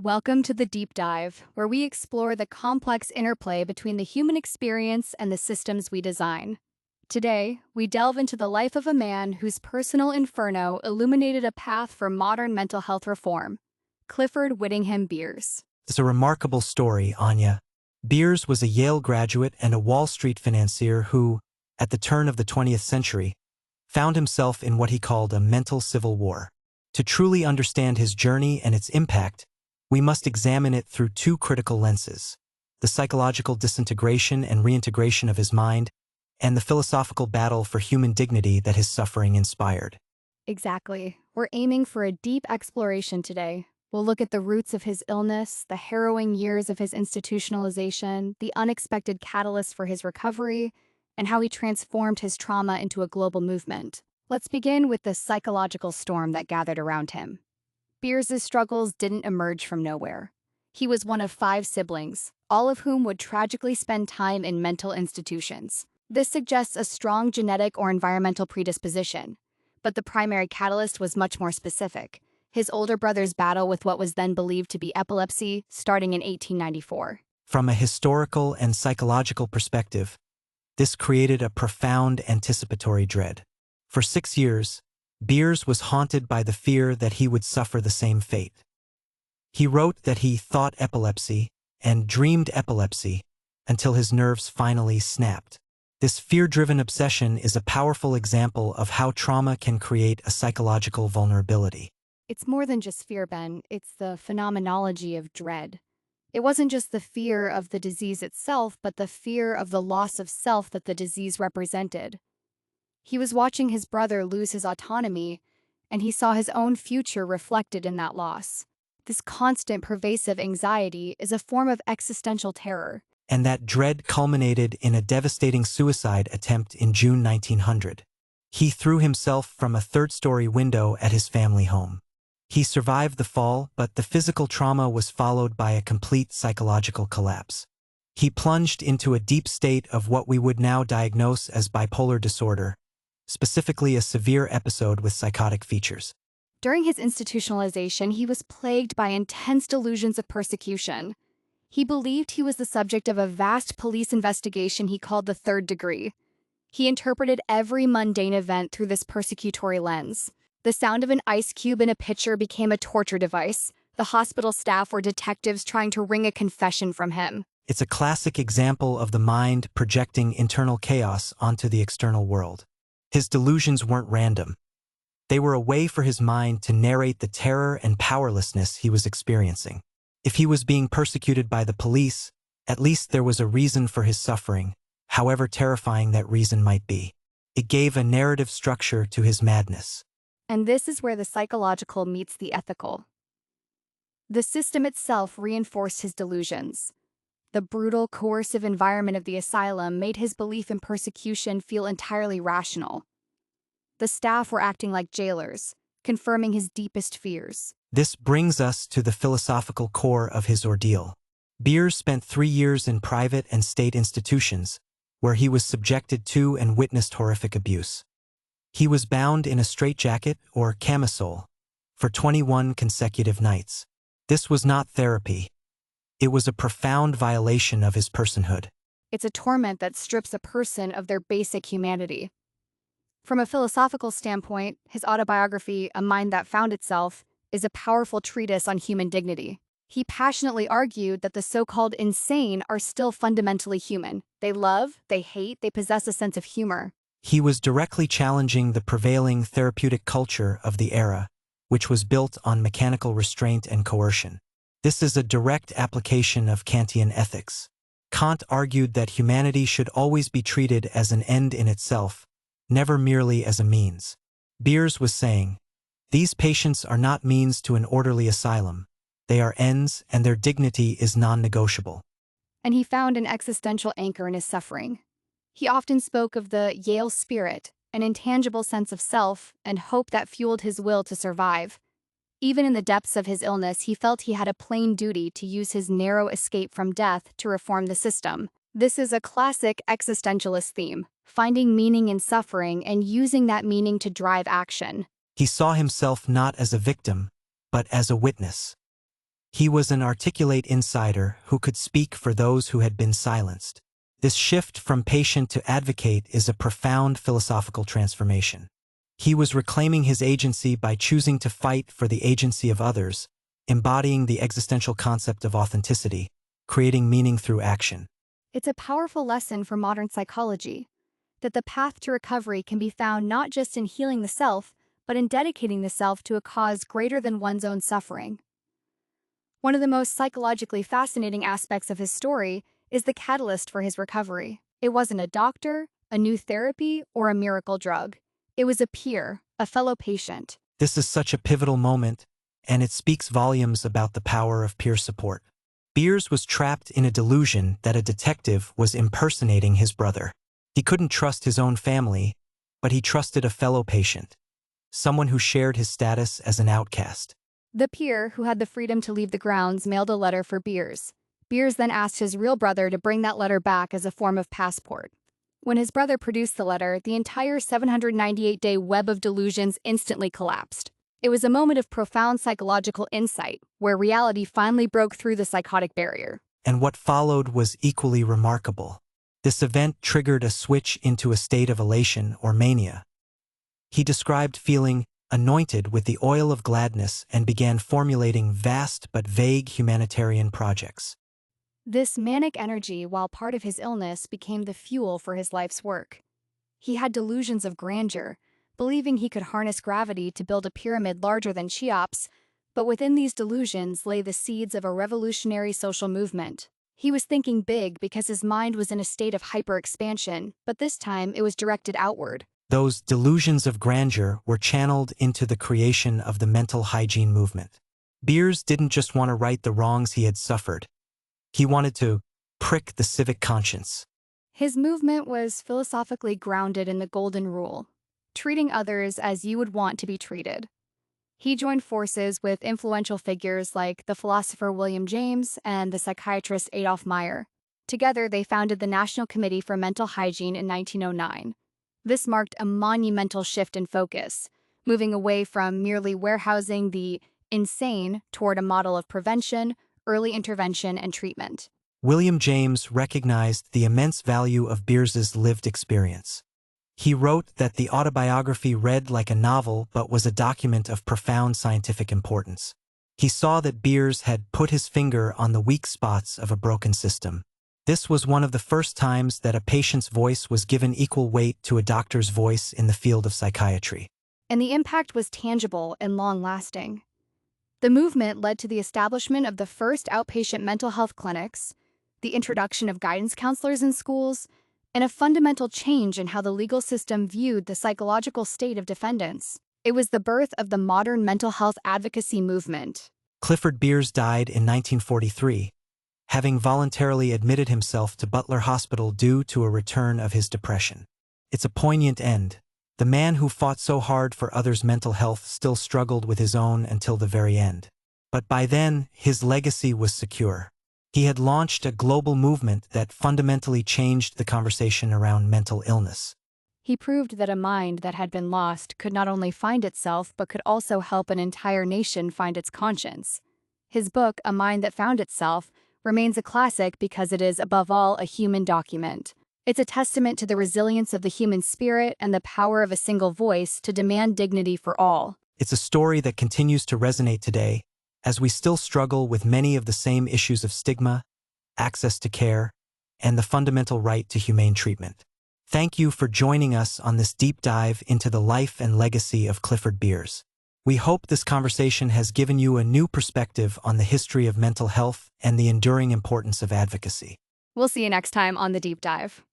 Welcome to the Deep Dive, where we explore the complex interplay between the human experience and the systems we design. Today, we delve into the life of a man whose personal inferno illuminated a path for modern mental health reform, Clifford Beers. It's a remarkable story, Anya. Beers was a Yale graduate and a Wall Street financier who, at the turn of the 20th century, found himself in what he called a mental civil war. To truly understand his journey and its impact, we must examine it through two critical lenses: the psychological disintegration and reintegration of his mind, and the philosophical battle for human dignity that his suffering inspired. Exactly. We're aiming for a deep exploration today. We'll look at the roots of his illness, the harrowing years of his institutionalization, the unexpected catalyst for his recovery, and how he transformed his trauma into a global movement. Let's begin with the psychological storm that gathered around him. Beers' struggles didn't emerge from nowhere. He was one of 5 siblings, all of whom would tragically spend time in mental institutions. This suggests a strong genetic or environmental predisposition, but the primary catalyst was much more specific: his older brother's battle with what was then believed to be epilepsy, starting in 1894. From a historical and psychological perspective, this created a profound anticipatory dread. For 6 years, Beers was haunted by the fear that he would suffer the same fate. He wrote that he thought epilepsy and dreamed epilepsy until his nerves finally snapped. This fear-driven obsession is a powerful example of how trauma can create a psychological vulnerability. It's more than just fear, Ben. It's the phenomenology of dread. It wasn't just the fear of the disease itself, but the fear of the loss of self that the disease represented. He was watching his brother lose his autonomy, and he saw his own future reflected in that loss. This constant, pervasive anxiety is a form of existential terror. And that dread culminated in a devastating suicide attempt in June 1900. He threw himself from a third-story window at his family home. He survived the fall, but the physical trauma was followed by a complete psychological collapse. He plunged into a deep state of what we would now diagnose as bipolar disorder, specifically a severe episode with psychotic features. During his institutionalization, he was plagued by intense delusions of persecution. He believed he was the subject of a vast police investigation he called the Third Degree. He interpreted every mundane event through this persecutory lens. The sound of an ice cube in a pitcher became a torture device. The hospital staff were detectives trying to wring a confession from him. It's a classic example of the mind projecting internal chaos onto the external world. His delusions weren't random. They were a way for his mind to narrate the terror and powerlessness he was experiencing. If he was being persecuted by the police, at least there was a reason for his suffering, however terrifying that reason might be. It gave a narrative structure to his madness. And this is where the psychological meets the ethical. The system itself reinforced his delusions. The brutal, coercive environment of the asylum made his belief in persecution feel entirely rational. The staff were acting like jailers, confirming his deepest fears. This brings us to the philosophical core of his ordeal. Beers spent 3 years in private and state institutions, where he was subjected to and witnessed horrific abuse. He was bound in a straitjacket, or camisole, for 21 consecutive nights. This was not therapy. It was a profound violation of his personhood. It's a torment that strips a person of their basic humanity. From a philosophical standpoint, his autobiography, A Mind That Found Itself, is a powerful treatise on human dignity. He passionately argued that the so-called insane are still fundamentally human. They love, they hate, they possess a sense of humor. He was directly challenging the prevailing therapeutic culture of the era, which was built on mechanical restraint and coercion. This is a direct application of Kantian ethics. Kant argued that humanity should always be treated as an end in itself, never merely as a means. Beers was saying, these patients are not means to an orderly asylum. They are ends, and their dignity is non-negotiable. And he found an existential anchor in his suffering. He often spoke of the Yale spirit, an intangible sense of self and hope that fueled his will to survive. Even in the depths of his illness, he felt he had a plain duty to use his narrow escape from death to reform the system. This is a classic existentialist theme, finding meaning in suffering and using that meaning to drive action. He saw himself not as a victim, but as a witness. He was an articulate insider who could speak for those who had been silenced. This shift from patient to advocate is a profound philosophical transformation. He was reclaiming his agency by choosing to fight for the agency of others, embodying the existential concept of authenticity, creating meaning through action. It's a powerful lesson for modern psychology, that the path to recovery can be found not just in healing the self, but in dedicating the self to a cause greater than one's own suffering. One of the most psychologically fascinating aspects of his story is the catalyst for his recovery. It wasn't a doctor, a new therapy, or a miracle drug. It was a peer, a fellow patient. This is such a pivotal moment, and it speaks volumes about the power of peer support. Beers was trapped in a delusion that a detective was impersonating his brother. He couldn't trust his own family, but he trusted a fellow patient, someone who shared his status as an outcast. The peer, who had the freedom to leave the grounds, mailed a letter for Beers. Beers then asked his real brother to bring that letter back as a form of passport. When his brother produced the letter, the entire 798-day web of delusions instantly collapsed. It was a moment of profound psychological insight, where reality finally broke through the psychotic barrier. And what followed was equally remarkable. This event triggered a switch into a state of elation or mania. He described feeling anointed with the oil of gladness and began formulating vast but vague humanitarian projects. This manic energy, while part of his illness, became the fuel for his life's work. He had delusions of grandeur, believing he could harness gravity to build a pyramid larger than Cheops, but within these delusions lay the seeds of a revolutionary social movement. He was thinking big because his mind was in a state of hyper-expansion, but this time it was directed outward. Those delusions of grandeur were channeled into the creation of the mental hygiene movement. Beers didn't just want to right the wrongs he had suffered. He wanted to prick the civic conscience. His movement was philosophically grounded in the Golden Rule, treating others as you would want to be treated. He joined forces with influential figures like the philosopher William James and the psychiatrist Adolf Meyer. Together, they founded the National Committee for Mental Hygiene in 1909. This marked a monumental shift in focus, moving away from merely warehousing the insane toward a model of prevention, early intervention, and treatment. William James recognized the immense value of Beers's lived experience. He wrote that the autobiography read like a novel but was a document of profound scientific importance. He saw that Beers had put his finger on the weak spots of a broken system. This was one of the first times that a patient's voice was given equal weight to a doctor's voice in the field of psychiatry. And the impact was tangible and long-lasting. The movement led to the establishment of the first outpatient mental health clinics, the introduction of guidance counselors in schools, and a fundamental change in how the legal system viewed the psychological state of defendants. It was the birth of the modern mental health advocacy movement. Clifford Beers died in 1943, having voluntarily admitted himself to Butler Hospital due to a return of his depression. It's a poignant end. The man who fought so hard for others' mental health still struggled with his own until the very end. But by then, his legacy was secure. He had launched a global movement that fundamentally changed the conversation around mental illness. He proved that a mind that had been lost could not only find itself, but could also help an entire nation find its conscience. His book, A Mind That Found Itself, remains a classic because it is, above all, a human document. It's a testament to the resilience of the human spirit and the power of a single voice to demand dignity for all. It's a story that continues to resonate today, as we still struggle with many of the same issues of stigma, access to care, and the fundamental right to humane treatment. Thank you for joining us on this deep dive into the life and legacy of Clifford Beers. We hope this conversation has given you a new perspective on the history of mental health and the enduring importance of advocacy. We'll see you next time on The Deep Dive.